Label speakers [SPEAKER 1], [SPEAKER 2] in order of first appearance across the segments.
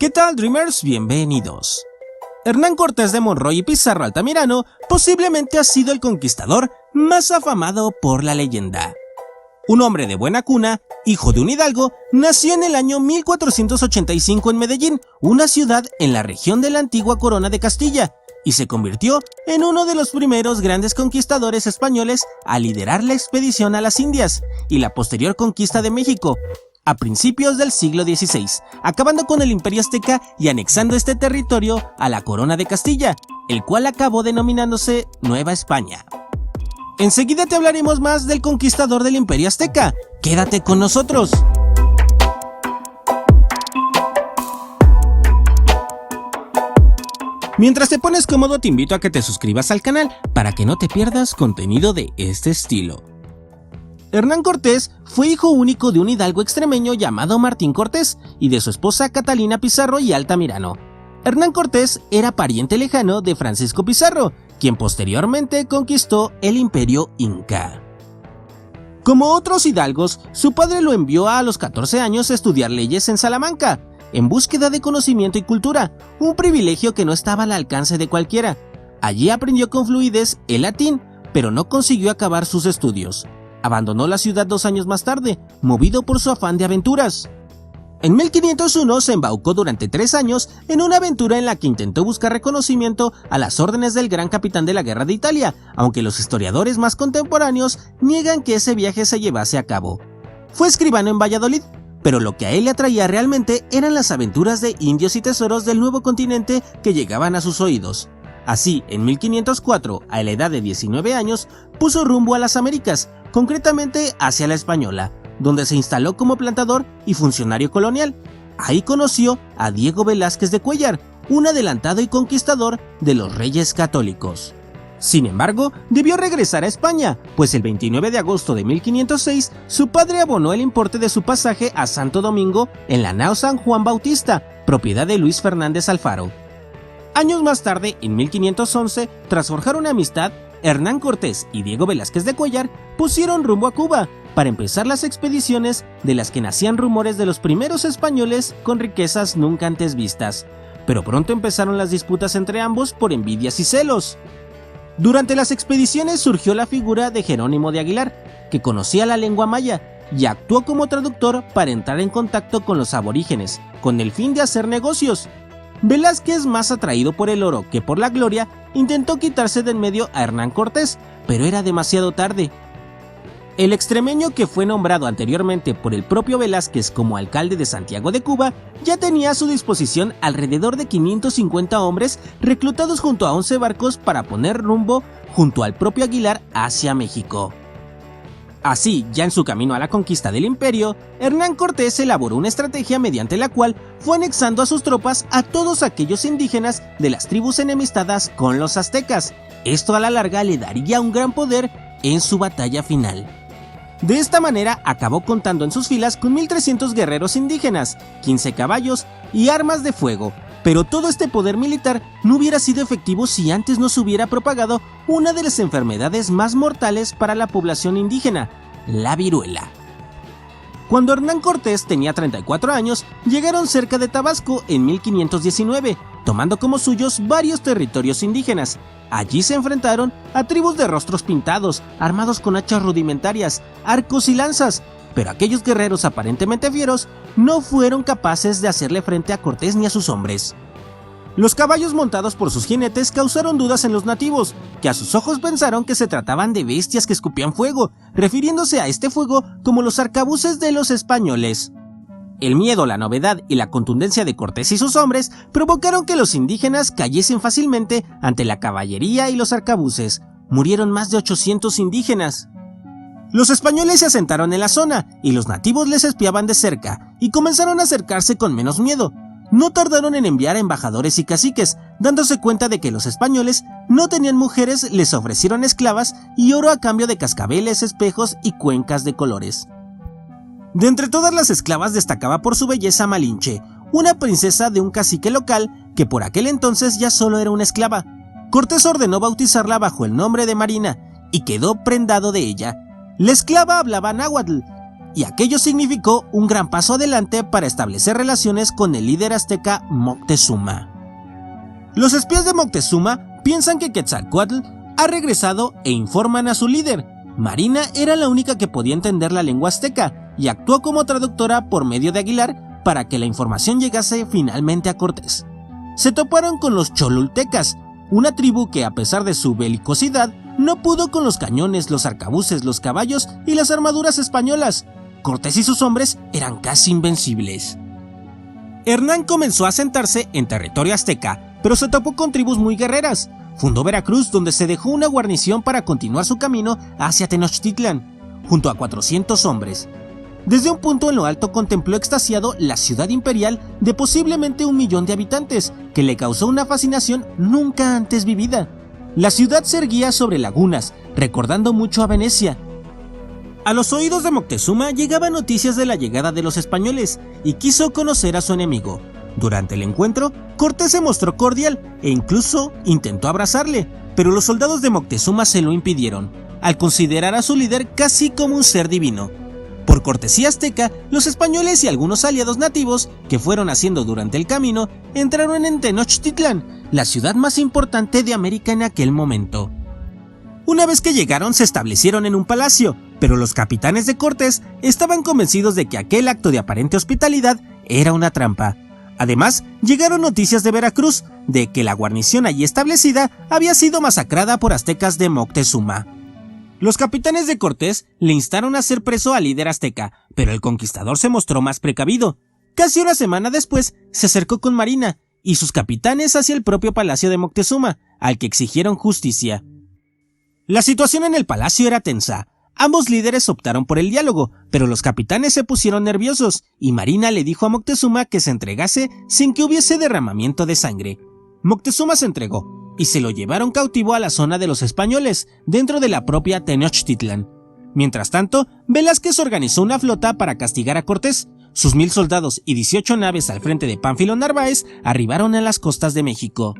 [SPEAKER 1] ¿Qué tal, Dreamers? Bienvenidos. Hernán Cortés de Monroy y Pizarro Altamirano posiblemente ha sido el conquistador más afamado por la leyenda. Un hombre de buena cuna, hijo de un hidalgo, nació en el año 1485 en Medellín, una ciudad en la región de la antigua Corona de Castilla, y se convirtió en uno de los primeros grandes conquistadores españoles a liderar la expedición a las Indias y la posterior conquista de México a principios del siglo XVI, acabando con el Imperio Azteca y anexando este territorio a la Corona de Castilla, el cual acabó denominándose Nueva España. Enseguida te hablaremos más del conquistador del Imperio Azteca. ¡Quédate con nosotros! Mientras te pones cómodo, te invito a que te suscribas al canal para que no te pierdas contenido de este estilo. Hernán Cortés fue hijo único de un hidalgo extremeño llamado Martín Cortés y de su esposa Catalina Pizarro y Altamirano. Hernán Cortés era pariente lejano de Francisco Pizarro, quien posteriormente conquistó el Imperio Inca. Como otros hidalgos, su padre lo envió a los 14 años a estudiar leyes en Salamanca, en búsqueda de conocimiento y cultura, un privilegio que no estaba al alcance de cualquiera. Allí aprendió con fluidez el latín, pero no consiguió acabar sus estudios. Abandonó la ciudad 2 años más tarde, movido por su afán de aventuras. En 1501 se embaucó durante 3 años en una aventura en la que intentó buscar reconocimiento a las órdenes del gran capitán de la guerra de Italia, aunque los historiadores más contemporáneos niegan que ese viaje se llevase a cabo. Fue escribano en Valladolid, pero lo que a él le atraía realmente eran las aventuras de indios y tesoros del nuevo continente que llegaban a sus oídos. Así, en 1504, a la edad de 19 años, puso rumbo a las Américas, concretamente hacia la Española, donde se instaló como plantador y funcionario colonial. Ahí conoció a Diego Velázquez de Cuéllar, un adelantado y conquistador de los Reyes Católicos. Sin embargo, debió regresar a España, pues el 29 de agosto de 1506 su padre abonó el importe de su pasaje a Santo Domingo en la nao San Juan Bautista, propiedad de Luis Fernández Alfaro. Años más tarde, en 1511, tras forjar una amistad, Hernán Cortés y Diego Velázquez de Cuéllar pusieron rumbo a Cuba para empezar las expediciones de las que nacían rumores de los primeros españoles con riquezas nunca antes vistas, pero pronto empezaron las disputas entre ambos por envidias y celos. Durante las expediciones surgió la figura de Jerónimo de Aguilar, que conocía la lengua maya y actuó como traductor para entrar en contacto con los aborígenes, con el fin de hacer negocios. Velázquez, más atraído por el oro que por la gloria, intentó quitarse de en medio a Hernán Cortés, pero era demasiado tarde. El extremeño, que fue nombrado anteriormente por el propio Velázquez como alcalde de Santiago de Cuba, ya tenía a su disposición alrededor de 550 hombres reclutados junto a 11 barcos para poner rumbo junto al propio Aguilar hacia México. Así, ya en su camino a la conquista del imperio, Hernán Cortés elaboró una estrategia mediante la cual fue anexando a sus tropas a todos aquellos indígenas de las tribus enemistadas con los aztecas. Esto a la larga le daría un gran poder en su batalla final. De esta manera acabó contando en sus filas con 1300 guerreros indígenas, 15 caballos y armas de fuego, pero todo este poder militar no hubiera sido efectivo si antes no se hubiera propagado una de las enfermedades más mortales para la población indígena, la viruela. Cuando Hernán Cortés tenía 34 años, llegaron cerca de Tabasco en 1519, tomando como suyos varios territorios indígenas. Allí se enfrentaron a tribus de rostros pintados, armados con hachas rudimentarias, arcos y lanzas, pero aquellos guerreros aparentemente fieros no fueron capaces de hacerle frente a Cortés ni a sus hombres. Los caballos montados por sus jinetes causaron dudas en los nativos, que a sus ojos pensaron que se trataban de bestias que escupían fuego, refiriéndose a este fuego como los arcabuces de los españoles. El miedo, la novedad y la contundencia de Cortés y sus hombres provocaron que los indígenas cayesen fácilmente ante la caballería y los arcabuces. Murieron más de 800 indígenas. Los españoles se asentaron en la zona y los nativos les espiaban de cerca y comenzaron a acercarse con menos miedo. No tardaron en enviar a embajadores y caciques, dándose cuenta de que los españoles no tenían mujeres, les ofrecieron esclavas y oro a cambio de cascabeles, espejos y cuencas de colores. De entre todas las esclavas destacaba por su belleza Malinche, una princesa de un cacique local que por aquel entonces ya solo era una esclava. Cortés ordenó bautizarla bajo el nombre de Marina y quedó prendado de ella. La esclava hablaba náhuatl, y aquello significó un gran paso adelante para establecer relaciones con el líder azteca Moctezuma. Los espías de Moctezuma piensan que Quetzalcóatl ha regresado e informan a su líder. Marina era la única que podía entender la lengua azteca y actuó como traductora por medio de Aguilar para que la información llegase finalmente a Cortés. Se toparon con los cholultecas, una tribu que, a pesar de su belicosidad, no pudo con los cañones, los arcabuces, los caballos y las armaduras españolas. Cortés y sus hombres eran casi invencibles. Hernán comenzó a asentarse en territorio azteca, pero se topó con tribus muy guerreras. Fundó Veracruz, donde se dejó una guarnición para continuar su camino hacia Tenochtitlán, junto a 400 hombres. Desde un punto en lo alto contempló extasiado la ciudad imperial de posiblemente 1 millón de habitantes, que le causó una fascinación nunca antes vivida. La ciudad se erguía sobre lagunas, recordando mucho a Venecia. A los oídos de Moctezuma llegaban noticias de la llegada de los españoles y quiso conocer a su enemigo. Durante el encuentro, Cortés se mostró cordial e incluso intentó abrazarle, pero los soldados de Moctezuma se lo impidieron, al considerar a su líder casi como un ser divino. Por cortesía azteca, los españoles y algunos aliados nativos que fueron haciendo durante el camino entraron en Tenochtitlán, la ciudad más importante de América en aquel momento. Una vez que llegaron se establecieron en un palacio, pero los capitanes de Cortés estaban convencidos de que aquel acto de aparente hospitalidad era una trampa. Además, llegaron noticias de Veracruz, de que la guarnición allí establecida había sido masacrada por aztecas de Moctezuma. Los capitanes de Cortés le instaron a hacer preso al líder azteca, pero el conquistador se mostró más precavido. Casi una semana después, se acercó con Marina y sus capitanes hacia el propio palacio de Moctezuma, al que exigieron justicia. La situación en el palacio era tensa. Ambos líderes optaron por el diálogo, pero los capitanes se pusieron nerviosos y Marina le dijo a Moctezuma que se entregase sin que hubiese derramamiento de sangre. Moctezuma se entregó y se lo llevaron cautivo a la zona de los españoles, dentro de la propia Tenochtitlán. Mientras tanto, Velázquez organizó una flota para castigar a Cortés. Sus 1000 soldados y 18 naves al frente de Pánfilo Narváez arribaron a las costas de México.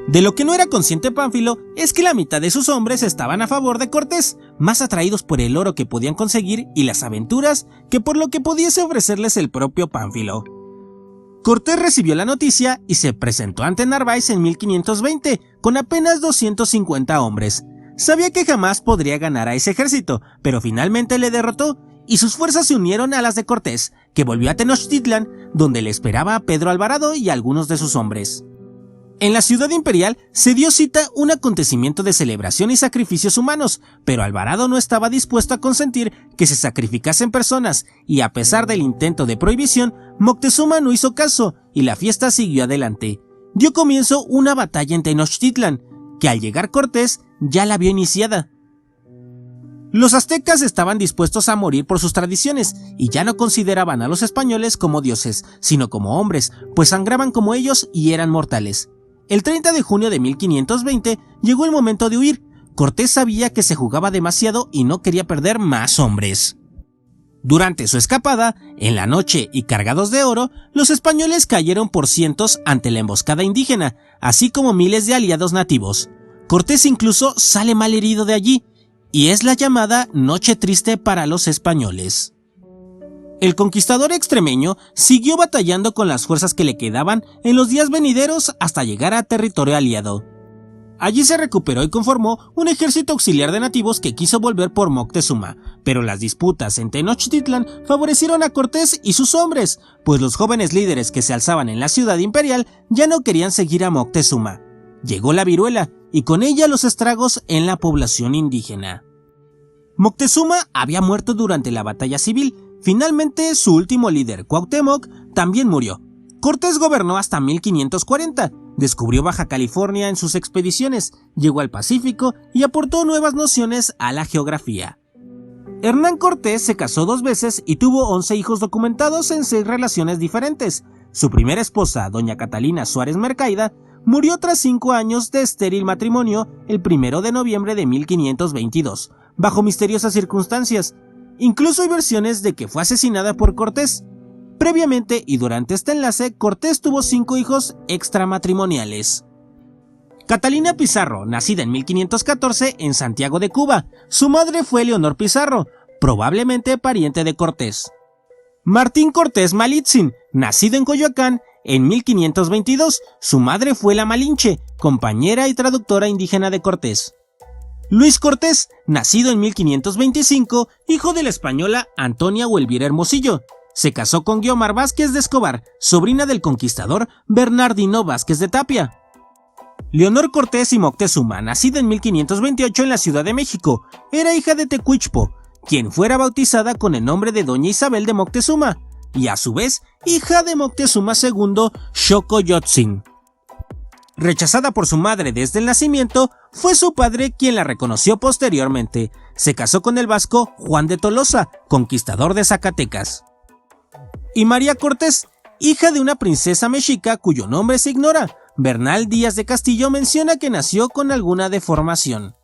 [SPEAKER 1] De lo que no era consciente Pánfilo es que la mitad de sus hombres estaban a favor de Cortés, más atraídos por el oro que podían conseguir y las aventuras que por lo que pudiese ofrecerles el propio Pánfilo. Cortés recibió la noticia y se presentó ante Narváez en 1520 con apenas 250 hombres. Sabía que jamás podría ganar a ese ejército, pero finalmente le derrotó y sus fuerzas se unieron a las de Cortés, que volvió a Tenochtitlán, donde le esperaba a Pedro Alvarado y algunos de sus hombres. En la ciudad imperial se dio cita un acontecimiento de celebración y sacrificios humanos, pero Alvarado no estaba dispuesto a consentir que se sacrificasen personas, y a pesar del intento de prohibición, Moctezuma no hizo caso y la fiesta siguió adelante. Dio comienzo una batalla en Tenochtitlán, que al llegar Cortés ya la vio iniciada. Los aztecas estaban dispuestos a morir por sus tradiciones y ya no consideraban a los españoles como dioses, sino como hombres, pues sangraban como ellos y eran mortales. El 30 de junio de 1520 llegó el momento de huir. Cortés sabía que se jugaba demasiado y no quería perder más hombres. Durante su escapada, en la noche y cargados de oro, los españoles cayeron por cientos ante la emboscada indígena, así como miles de aliados nativos. Cortés incluso sale mal herido de allí, y es la llamada Noche Triste para los españoles. El conquistador extremeño siguió batallando con las fuerzas que le quedaban en los días venideros hasta llegar a territorio aliado. Allí se recuperó y conformó un ejército auxiliar de nativos que quiso volver por Moctezuma, pero las disputas en Tenochtitlán favorecieron a Cortés y sus hombres, pues los jóvenes líderes que se alzaban en la ciudad imperial ya no querían seguir a Moctezuma. Llegó la viruela y con ella los estragos en la población indígena. Moctezuma había muerto durante la batalla civil. Finalmente, su último líder, Cuauhtémoc, también murió. Cortés gobernó hasta 1540, descubrió Baja California en sus expediciones, llegó al Pacífico y aportó nuevas nociones a la geografía. Hernán Cortés se casó 2 veces y tuvo 11 hijos documentados en 6 relaciones diferentes. Su primera esposa, doña Catalina Suárez Mercaida, murió tras 5 años de estéril matrimonio el 1 de noviembre de 1522, bajo misteriosas circunstancias. Incluso hay versiones de que fue asesinada por Cortés. Previamente y durante este enlace, Cortés tuvo 5 hijos extramatrimoniales. Catalina Pizarro, nacida en 1514 en Santiago de Cuba. Su madre fue Leonor Pizarro, probablemente pariente de Cortés. Martín Cortés Malitzin, nacido en Coyoacán en 1522, su madre fue la Malinche, compañera y traductora indígena de Cortés. Luis Cortés, nacido en 1525, hijo de la española Antonia Elvira Hermosillo, se casó con Guiomar Vázquez de Escobar, sobrina del conquistador Bernardino Vázquez de Tapia. Leonor Cortés y Moctezuma, nacida en 1528 en la Ciudad de México, era hija de Tecuichpo, quien fuera bautizada con el nombre de Doña Isabel de Moctezuma, y a su vez, hija de Moctezuma II Xocoyotzin. Rechazada por su madre desde el nacimiento, fue su padre quien la reconoció posteriormente. Se casó con el vasco Juan de Tolosa, conquistador de Zacatecas. Y María Cortés, hija de una princesa mexica cuyo nombre se ignora. Bernal Díaz de Castillo menciona que nació con alguna deformación.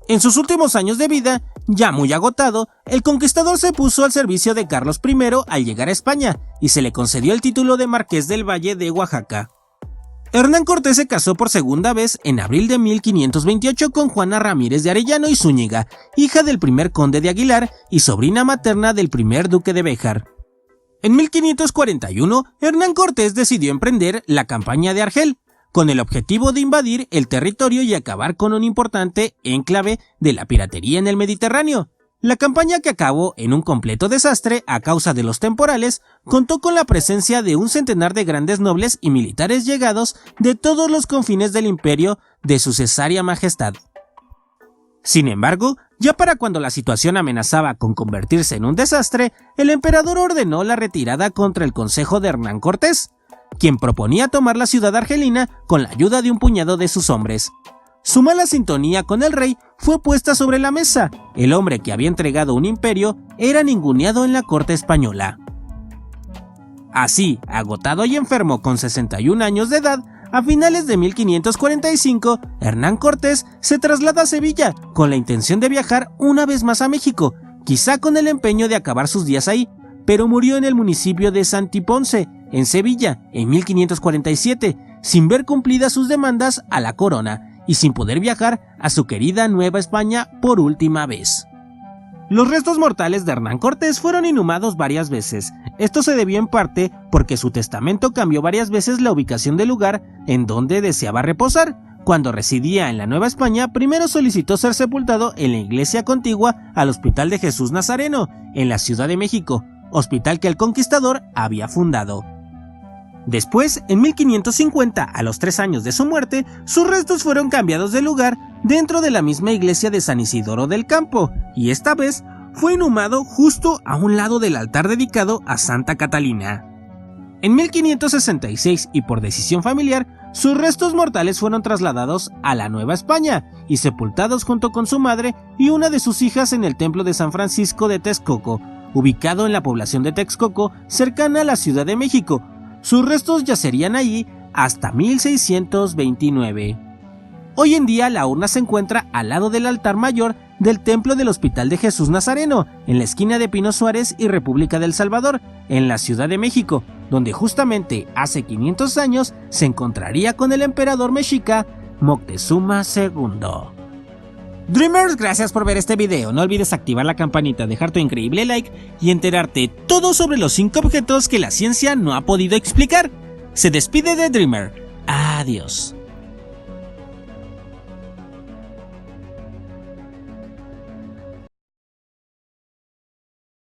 [SPEAKER 1] En sus últimos años de vida, ya muy agotado, el conquistador se puso al servicio de Carlos I al llegar a España y se le concedió el título de Marqués del Valle de Oaxaca. Hernán Cortés se casó por segunda vez en abril de 1528 con Juana Ramírez de Arellano y Zúñiga, hija del primer conde de Aguilar y sobrina materna del primer duque de Béjar. En 1541, Hernán Cortés decidió emprender la campaña de Argel, con el objetivo de invadir el territorio y acabar con un importante enclave de la piratería en el Mediterráneo. La campaña, que acabó en un completo desastre a causa de los temporales, contó con la presencia de un centenar de grandes nobles y militares llegados de todos los confines del imperio de su cesárea majestad. Sin embargo, ya para cuando la situación amenazaba con convertirse en un desastre, el emperador ordenó la retirada contra el consejo de Hernán Cortés, quien proponía tomar la ciudad argelina con la ayuda de un puñado de sus hombres. Su mala sintonía con el rey fue puesta sobre la mesa. El hombre que había entregado un imperio era ninguneado en la corte española. Así, agotado y enfermo con 61 años de edad, a finales de 1545, Hernán Cortés se traslada a Sevilla con la intención de viajar una vez más a México, quizá con el empeño de acabar sus días ahí, pero murió en el municipio de Santiponce, en Sevilla, en 1547, sin ver cumplidas sus demandas a la corona y sin poder viajar a su querida Nueva España por última vez. Los restos mortales de Hernán Cortés fueron inhumados varias veces. Esto se debió en parte porque su testamento cambió varias veces la ubicación del lugar en donde deseaba reposar. Cuando residía en la Nueva España, primero solicitó ser sepultado en la iglesia contigua al Hospital de Jesús Nazareno, en la Ciudad de México, hospital que el conquistador había fundado. Después, en 1550, a los 3 años de su muerte, sus restos fueron cambiados de lugar dentro de la misma iglesia de San Isidoro del Campo, y esta vez fue inhumado justo a un lado del altar dedicado a Santa Catalina. En 1566, y por decisión familiar, sus restos mortales fueron trasladados a la Nueva España y sepultados junto con su madre y una de sus hijas en el templo de San Francisco de Texcoco, ubicado en la población de Texcoco, cercana a la Ciudad de México. Sus restos yacerían allí hasta 1629. Hoy en día la urna se encuentra al lado del altar mayor del templo del Hospital de Jesús Nazareno, en la esquina de Pino Suárez y República del Salvador, en la Ciudad de México, donde justamente hace 500 años se encontraría con el emperador mexica Moctezuma II. Dreamers, gracias por ver este video. No olvides activar la campanita, dejar tu increíble like y enterarte todo sobre los 5 objetos que la ciencia no ha podido explicar. Se despide de Dreamer. Adiós.